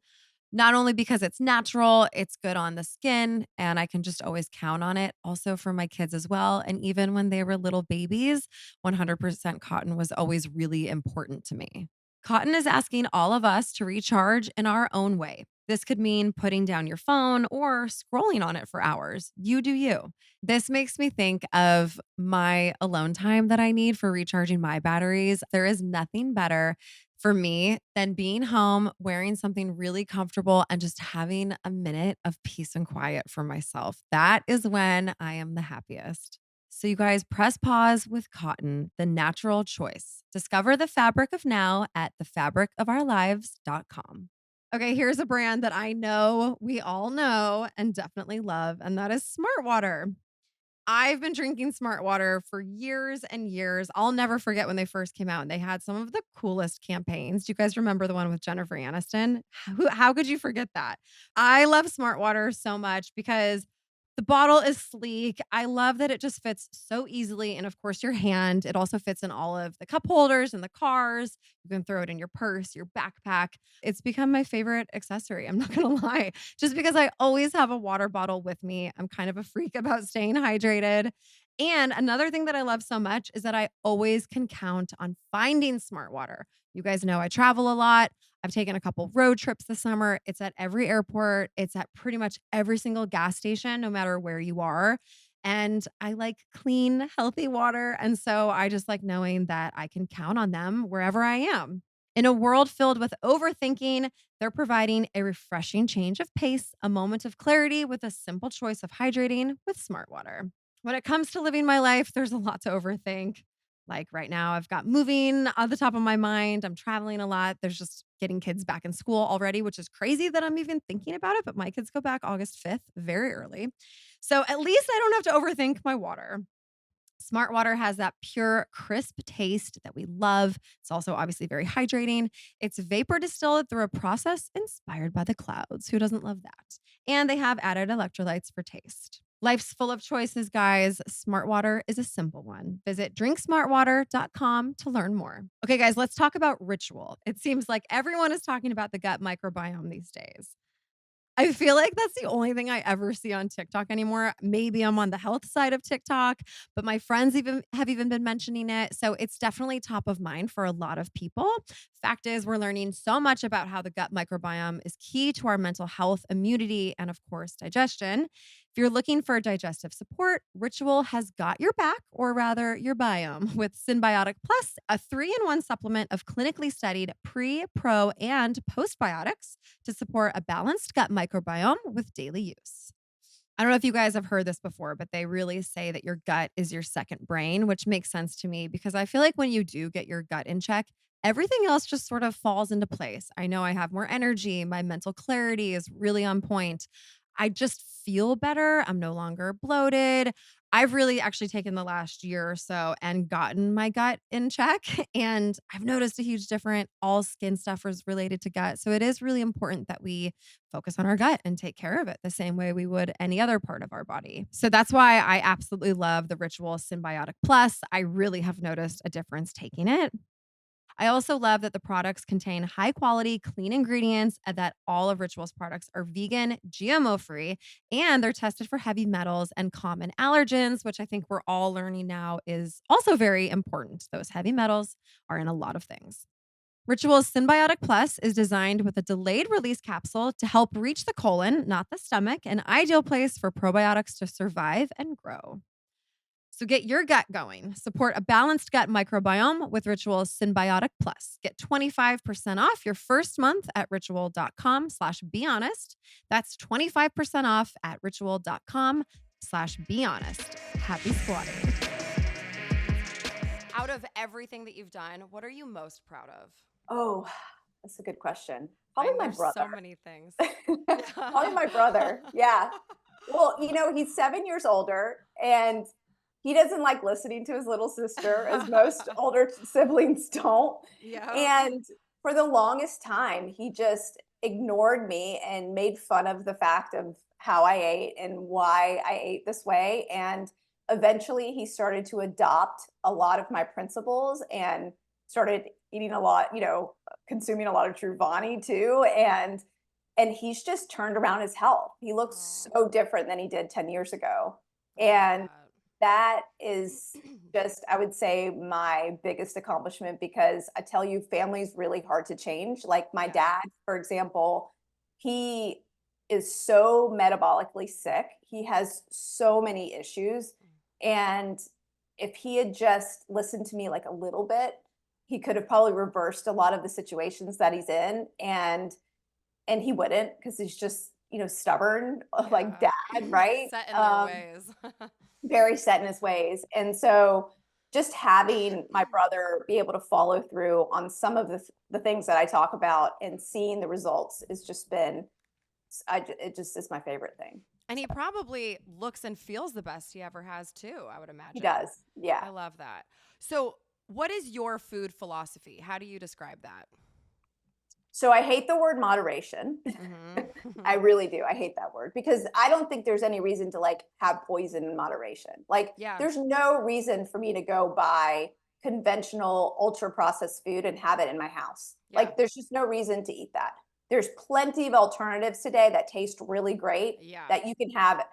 not only because it's natural, it's good on the skin, and I can just always count on it. Also for my kids as well. And even when they were little babies, 100% cotton was always really important to me. Cotton is asking all of us to recharge in our own way. This could mean putting down your phone or scrolling on it for hours. You do you. This makes me think of my alone time that I need for recharging my batteries. There is nothing better for me than being home, wearing something really comfortable, and just having a minute of peace and quiet for myself. That is when I am the happiest. So you guys, press pause with cotton, the natural choice. Discover the fabric of now at thefabricofourlives.com. Okay, here's a brand that I know we all know and definitely love, and that is Smart Water. I've been drinking Smart Water for years and years. I'll never forget when they first came out and they had some of the coolest campaigns. Do you guys remember the one with Jennifer Aniston? How could you forget that? I love Smart Water so much because the bottle is sleek. I love that it just fits so easily. And of course, your hand. It also fits in all of the cup holders in the cars. You can throw it in your purse, your backpack. It's become my favorite accessory. I'm not going to lie, just because I always have a water bottle with me. I'm kind of a freak about staying hydrated. And another thing that I love so much is that I always can count on finding Smart Water. You guys know I travel a lot. I've taken a couple road trips this summer. It's at every airport. It's at pretty much every single gas station, no matter where you are. And I like clean, healthy water. And so I just like knowing that I can count on them wherever I am. In a world filled with overthinking, they're providing a refreshing change of pace, a moment of clarity with a simple choice of hydrating with Smart Water. When it comes to living my life, there's a lot to overthink. Like right now, I've got moving on the top of my mind. I'm traveling a lot. There's just getting kids back in school already, which is crazy that I'm even thinking about it. But my kids go back August 5th, very early. So at least I don't have to overthink my water. Smart Water has that pure, crisp taste that we love. It's also obviously very hydrating. It's vapor distilled through a process inspired by the clouds. Who doesn't love that? And they have added electrolytes for taste. Life's full of choices, guys. Smart Water is a simple one. Visit drinksmartwater.com to learn more. Okay, guys, let's talk about Ritual. It seems like everyone is talking about the gut microbiome these days. I feel like that's the only thing I ever see on TikTok anymore. Maybe I'm on the health side of TikTok, but my friends have even been mentioning it. So it's definitely top of mind for a lot of people. Fact is, we're learning so much about how the gut microbiome is key to our mental health, immunity, and of course, digestion. If you're looking for digestive support, Ritual has got your back, or rather your biome, with Symbiotic Plus, a 3-in-1 supplement of clinically studied pre, pro, and postbiotics to support a balanced gut microbiome with daily use. I don't know if you guys have heard this before, but they really say that your gut is your second brain, which makes sense to me because I feel like when you do get your gut in check, everything else just sort of falls into place. I know I have more energy. My mental clarity is really on point. I just feel better. I'm no longer bloated. I've really actually taken the last year or so and gotten my gut in check. And I've noticed a huge difference. All skin stuff is related to gut. So it is really important that we focus on our gut and take care of it the same way we would any other part of our body. So that's why I absolutely love the Ritual Symbiotic Plus. I really have noticed a difference taking it. I also love that the products contain high quality, clean ingredients and that all of Ritual's products are vegan, GMO free, and they're tested for heavy metals and common allergens, which I think we're all learning now is also very important. Those heavy metals are in a lot of things. Ritual's Symbiotic Plus is designed with a delayed release capsule to help reach the colon, not the stomach, an ideal place for probiotics to survive and grow. So get your gut going. Support a balanced gut microbiome with Ritual's Symbiotic Plus. Get 25% off your first month at ritual.com/behonest. That's 25% off at ritual.com/behonest. Happy squatting. Out of everything that you've done, what are you most proud of? Oh, that's a good question. Probably my brother. So many things. Probably my brother. Yeah. Well, he's 7 years older and he doesn't like listening to his little sister, as most older siblings don't. Yeah. And for the longest time, he just ignored me and made fun of the fact of how I ate and why I ate this way. And eventually he started to adopt a lot of my principles and started eating a lot, consuming a lot of Truvani too. And he's just turned around his health. He looks so different than he did 10 years ago. And that is just, I would say, my biggest accomplishment because I tell you, family is really hard to change. Like my dad, for example, he is so metabolically sick. He has so many issues. And if he had just listened to me like a little bit, he could have probably reversed a lot of the situations that he's in. And he wouldn't because he's just, stubborn like dad, right? Set in their ways. Very set in his ways. And so just having my brother be able to follow through on some of the things that I talk about and seeing the results has just been, it just is my favorite thing. And he probably looks and feels the best he ever has too, I would imagine. He does. Yeah. I love that. So what is your food philosophy? How do you describe that? So I hate the word moderation. Mm-hmm. I really do. I hate that word because I don't think there's any reason to like have poison in moderation. Like there's no reason for me to go buy conventional ultra processed food and have it in my house. Yeah. Like there's just no reason to eat that. There's plenty of alternatives today that taste really great that you can have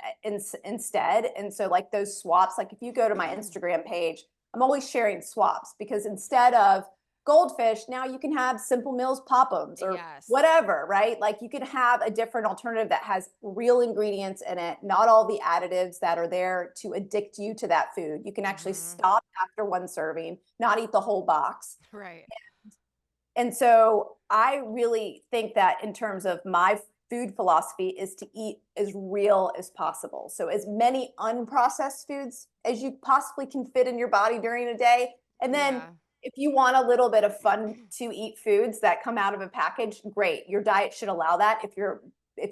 instead. And so like those swaps, like if you go to my Instagram page, I'm always sharing swaps because instead of goldfish, now you can have Simple Mills Pop'ems or whatever, right? Like you can have a different alternative that has real ingredients in it, not all the additives that are there to addict you to that food. You can actually stop after one serving, not eat the whole box. Right. And so I really think that in terms of my food philosophy is to eat as real as possible. So as many unprocessed foods as you possibly can fit in your body during a day. And then if you want a little bit of fun to eat foods that come out of a package, great. Your diet should allow that. If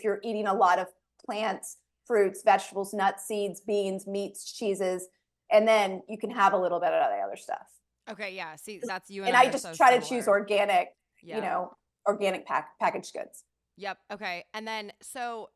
you're eating a lot of plants, fruits, vegetables, nuts, seeds, beans, meats, cheeses, and then you can have a little bit of the other stuff. Okay, yeah. See, that's you and I just try to choose organic, organic packaged goods. Yep. Okay. And then so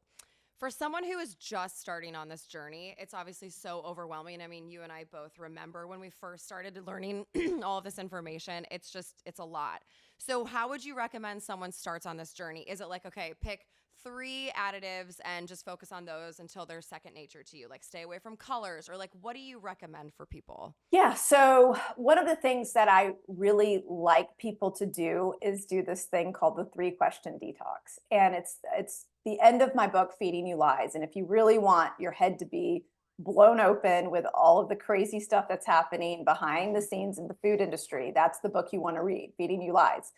for someone who is just starting on this journey, it's obviously so overwhelming. I mean, you and I both remember when we first started learning all of this information. It's a lot. So how would you recommend someone starts on this journey? Is it like, okay, pick 3 additives and just focus on those until they're second nature to you? Like stay away from colors, or like, what do you recommend for people? Yeah. So one of the things that I really like people to do is do this thing called the 3-Question Detox. And it's the end of my book, Feeding You Lies. And if you really want your head to be blown open with all of the crazy stuff that's happening behind the scenes in the food industry, that's the book you want to read, Feeding You Lies.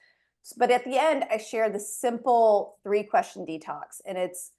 But at the end, I share the simple 3-question detox. And it's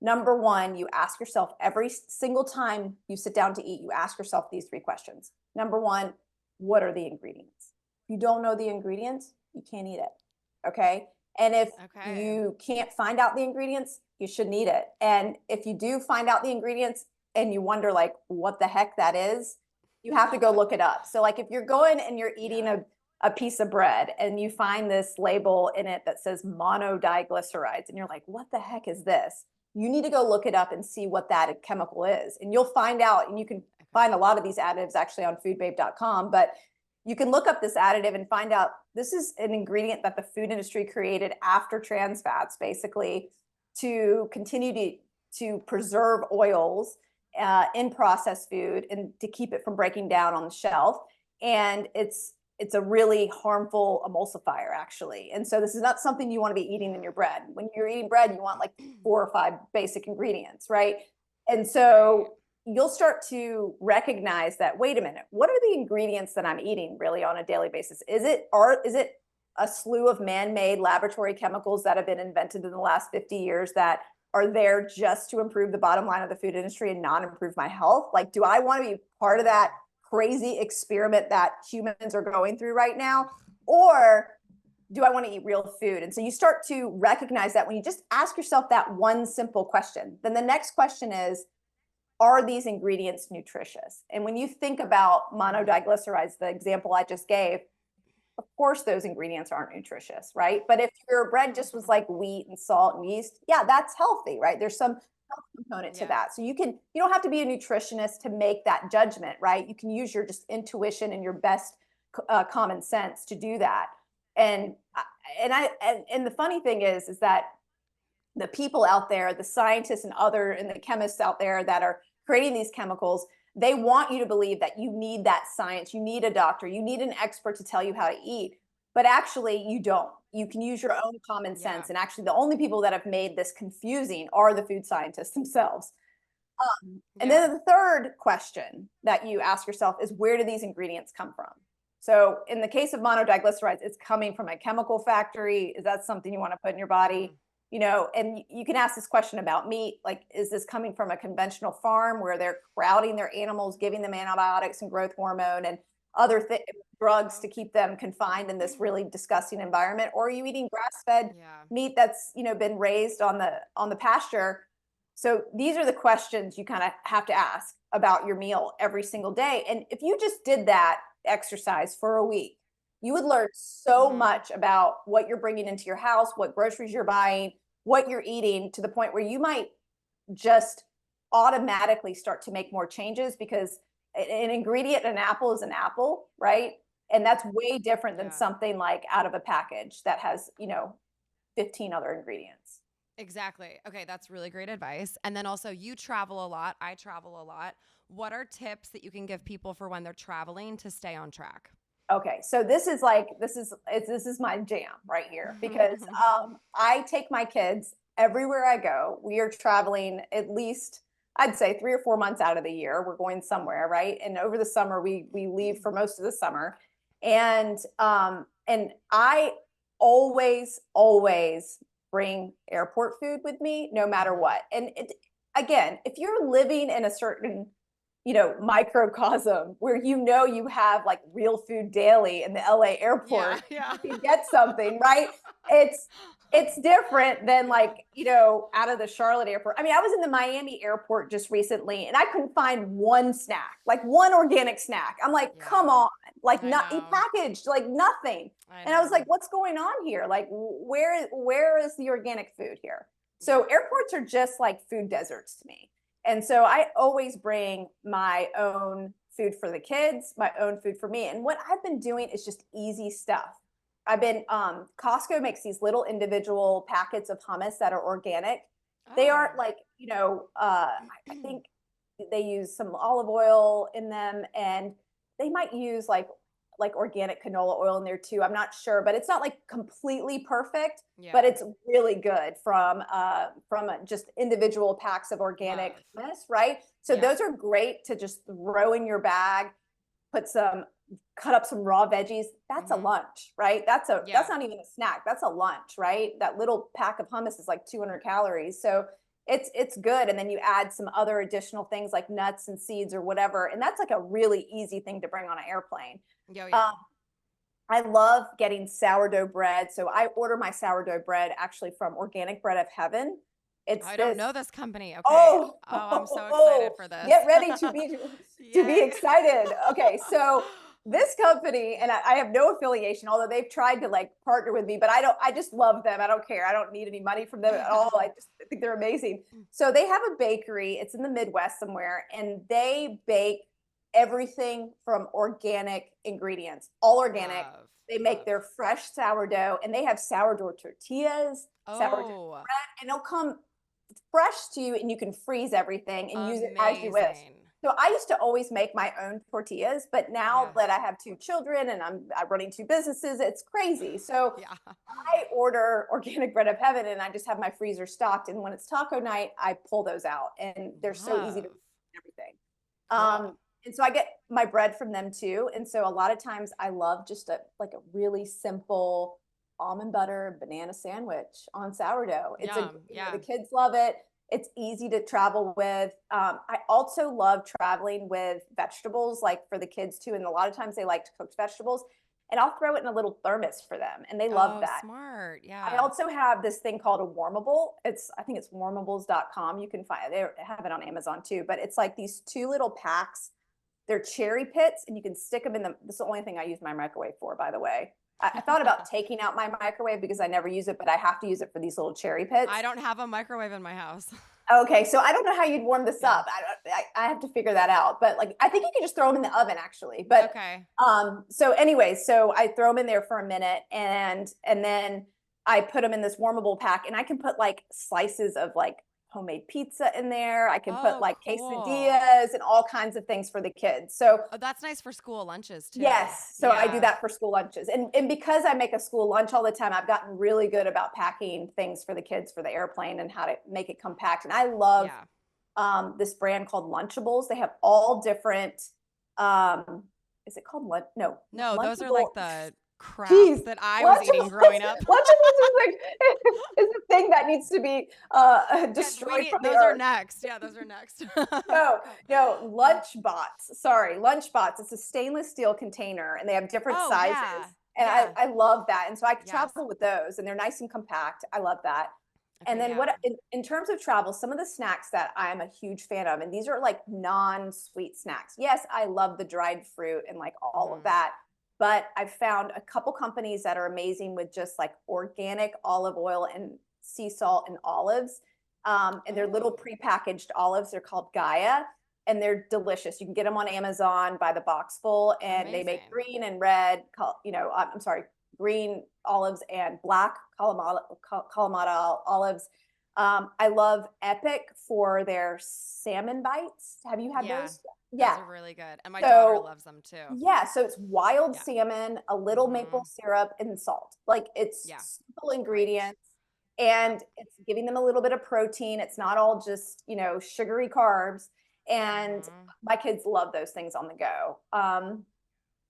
number 1, you ask yourself every single time you sit down to eat, you ask yourself these 3 questions. Number 1, what are the ingredients? If you don't know the ingredients, you can't eat it. Okay. And if you can't find out the ingredients, you shouldn't eat it. And if you do find out the ingredients and you wonder like what the heck that is, you have to go look it up. So like if you're going and you're eating a piece of bread and you find this label in it that says monodiglycerides and you're like, what the heck is this? You need to go look it up and see what that chemical is. And you'll find out, and you can find a lot of these additives actually on foodbabe.com, but you can look up this additive and find out this is an ingredient that the food industry created after trans fats, basically, to continue to preserve oils in processed food and to keep it from breaking down on the shelf. And it's a really harmful emulsifier, actually. And so this is not something you want to be eating in your bread. When you're eating bread, you want like 4 or 5 basic ingredients, right? And so you'll start to recognize that, wait a minute, what are the ingredients that I'm eating really on a daily basis? Is it a slew of man-made laboratory chemicals that have been invented in the last 50 years that are there just to improve the bottom line of the food industry and not improve my health? Like, do I want to be part of that crazy experiment that humans are going through right now? Or do I want to eat real food? And so you start to recognize that when you just ask yourself that one simple question, then the next question is, are these ingredients nutritious? And when you think about monodiglycerides, the example I just gave, of course those ingredients aren't nutritious, right? But if your bread just was like wheat and salt and yeast, yeah, that's healthy, right? There's some health component to that. So you don't have to be a nutritionist to make that judgment, right? You can use your just intuition and your best common sense to do that. And the funny thing is that the people out there, the scientists and the chemists out there that are creating these chemicals, they want you to believe that you need that science, you need a doctor, you need an expert to tell you how to eat. But actually, you don't. You can use your own common sense. And actually, the only people that have made this confusing are the food scientists themselves. And then the third question that you ask yourself is, where do these ingredients come from? So in the case of monodiglycerides, it's coming from a chemical factory. Is that something you want to put in your body? And you can ask this question about meat, like, is this coming from a conventional farm where they're crowding their animals, giving them antibiotics and growth hormone and other drugs to keep them confined in this really disgusting environment? Or are you eating grass-fed meat that's, been raised on the pasture? So these are the questions you kind of have to ask about your meal every single day. And if you just did that exercise for a week, you would learn so much about what you're bringing into your house, what groceries you're buying, what you're eating, to the point where you might just automatically start to make more changes, because an ingredient in an apple is an apple, right? And that's way different than something like out of a package that has, 15 other ingredients. Exactly. Okay, that's really great advice. And then also, you travel a lot. I travel a lot. What are tips that you can give people for when they're traveling to stay on track? Okay, so this is my jam right here, because I take my kids everywhere I go. We are traveling at least, I'd say, 3 or 4 months out of the year. We're going somewhere, right? And over the summer, we leave for most of the summer, and I always bring airport food with me, no matter what. And again, if you're living in a certain microcosm where you have like real food daily in the LA airport, you can get something, right? It's different than out of the Charlotte airport. I mean, I was in the Miami airport just recently, and I couldn't find one snack, like one organic snack. I'm like, come on, not packaged, like nothing. And I was like, what's going on here? Like, where is the organic food here? So airports are just like food deserts to me. And so I always bring my own food for the kids, my own food for me. And what I've been doing is just easy stuff. Costco makes these little individual packets of hummus that are organic. They aren't I think they use some olive oil in them, and they might use like organic canola oil in there too. I'm not sure, but it's not like completely perfect, but it's really good from just individual packs of organic hummus, right? So those are great to just throw in your bag, cut up some raw veggies. That's a lunch, right? That's not even a snack. That's a lunch, right? That little pack of hummus is like 200 calories. So it's good. And then you add some other additional things like nuts and seeds or whatever. And that's like a really easy thing to bring on an airplane. I love getting sourdough bread. So I order my sourdough bread actually from Organic Bread of Heaven. I don't know this company. Okay. Oh, I'm so excited for this. Get ready to be excited. Okay, so this company, and I have no affiliation, although they've tried to partner with me, but I just love them. I don't care. I don't need any money from them at all. I think they're amazing. So they have a bakery. It's in the Midwest somewhere, and they bake everything from organic ingredients, all organic. They make their fresh sourdough, and they have sourdough tortillas, sourdough bread, and it'll come fresh to you, and you can freeze everything and use it as you wish. So I used to always make my own tortillas, but now that I have 2 children and I'm running 2 businesses, it's crazy. So I order Organic Bread of Heaven, and I just have my freezer stocked. And when it's taco night, I pull those out, and they're so easy to everything. And so I get my bread from them too. And so a lot of times I love just a really simple almond butter banana sandwich on sourdough. The kids love it. It's easy to travel with. I also love traveling with vegetables, like for the kids too. And a lot of times they like to cook vegetables, and I'll throw it in a little thermos for them, and they love that. Smart. Yeah. I also have this thing called a Warmable. I think it's warmables.com. You can find it. They have it on Amazon too, but it's like these 2 little packs. They're cherry pits, and you can stick them in this is the only thing I use my microwave for, by the way. I thought about taking out my microwave because I never use it, but I have to use it for these little cherry pits. I don't have a microwave in my house. Okay, so I don't know how you'd warm this up. I have to figure that out. But I think you can just throw them in the oven actually. But so anyway, so I throw them in there for a minute, and then I put them in this warmable pack, and I can put slices of homemade pizza in there. I can put quesadillas and all kinds of things for the kids. So that's nice for school lunches too. Yes. So I do that for school lunches. And because I make a school lunch all the time, I've gotten really good about packing things for the kids for the airplane and how to make it compact. And I love this brand called Lunchables. They have all different, is it called Lunch? No, those are like the crap that I was eating growing up. Lunchables is the thing that needs to be destroyed from the earth. Those are next. Yeah, those are next. No, Lunchbots. Sorry, Lunchbots. It's a stainless steel container, and they have different sizes. And I love that. And so I can travel with those, and they're nice and compact. I love that. And then in terms of travel, some of the snacks that I'm a huge fan of, and these are like non-sweet snacks. Yes, I love the dried fruit and like all of that, but I've found a couple companies that are amazing with just like organic olive oil and sea salt and olives. And they're little prepackaged olives. They're called Gaia, and they're delicious. You can get them on Amazon by the box full, and they make green and red, green olives and black Kalamata olives. I love Epic for their salmon bites. Have you had those? Yeah, those are really good. And my daughter loves them too. Yeah, so it's wild salmon, a little maple syrup, and salt. Like it's simple ingredients. And it's giving them a little bit of protein. It's not all just, sugary carbs. And my kids love those things on the go.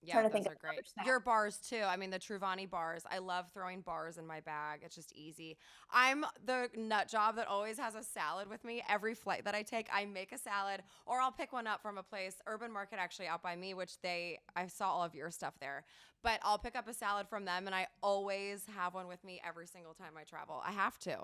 Yeah, those are great. Your bars too. I mean, the Truvani bars. I love throwing bars in my bag. It's just easy. I'm the nut job that always has a salad with me. Every flight that I take, I make a salad, or I'll pick one up from a place, Urban Market actually out by me, which I saw all of your stuff there. But I'll pick up a salad from them, and I always have one with me every single time I travel. I have to.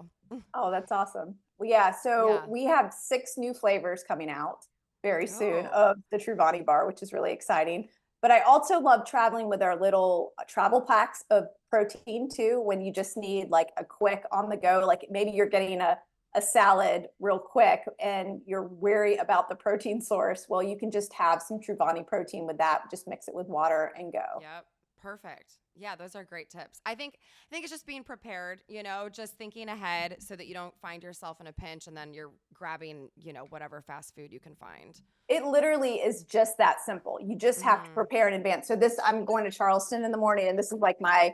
Oh, that's awesome. Well, yeah. So we have 6 new flavors coming out very soon of the Truvani bar, which is really exciting. But I also love traveling with our little travel packs of protein too, when you just need like a quick on the go, like maybe you're getting a salad real quick and you're wary about the protein source. Well, you can just have some Truvani protein with that, just mix it with water and go. Yep. Perfect. Yeah, those are great tips. I think it's just being prepared, just thinking ahead so that you don't find yourself in a pinch and then you're grabbing, whatever fast food you can find. It literally is just that simple. You just have to prepare in advance. So I'm going to Charleston in the morning, and this is like my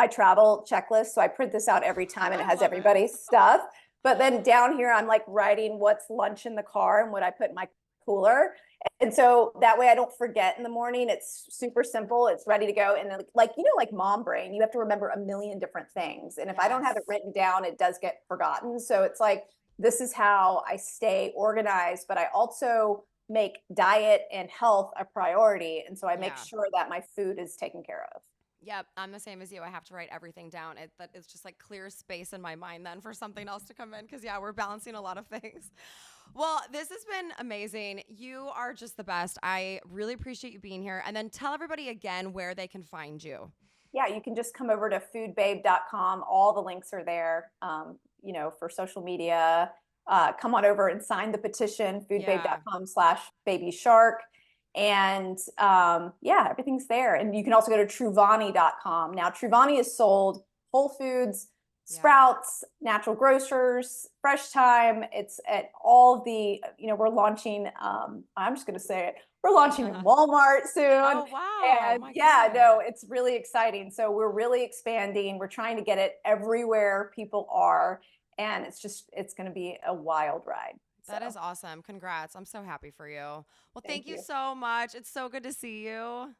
travel checklist. So I print this out every time, and it has everybody's stuff. But then down here, I'm like writing what's lunch in the car and what I put in my cooler. And so that way I don't forget in the morning. It's super simple. It's ready to go. And then like mom brain, you have to remember a million different things. And if I don't have it written down, it does get forgotten. So it's like, this is how I stay organized, but I also make diet and health a priority. And so I make sure that my food is taken care of. Yep, I'm the same as you. I have to write everything down. It's just like clear space in my mind then for something else to come in, because we're balancing a lot of things. Well, this has been amazing. You are just the best. I really appreciate you being here. And then tell everybody again where they can find you. Yeah, you can just come over to foodbabe.com. All the links are there, for social media. Come on over and sign the petition, foodbabe.com/babyshark. And everything's there. And you can also go to Truvani.com. Now, Truvani is sold Whole Foods, Sprouts, Natural Grocers, Fresh Time. It's at all the, we're launching, I'm just going to say it, we're launching in Walmart soon. Oh, wow. And it's really exciting. So we're really expanding. We're trying to get it everywhere people are. And it's going to be a wild ride. That is awesome. Congrats. I'm so happy for you. Well, thank you so much. It's so good to see you.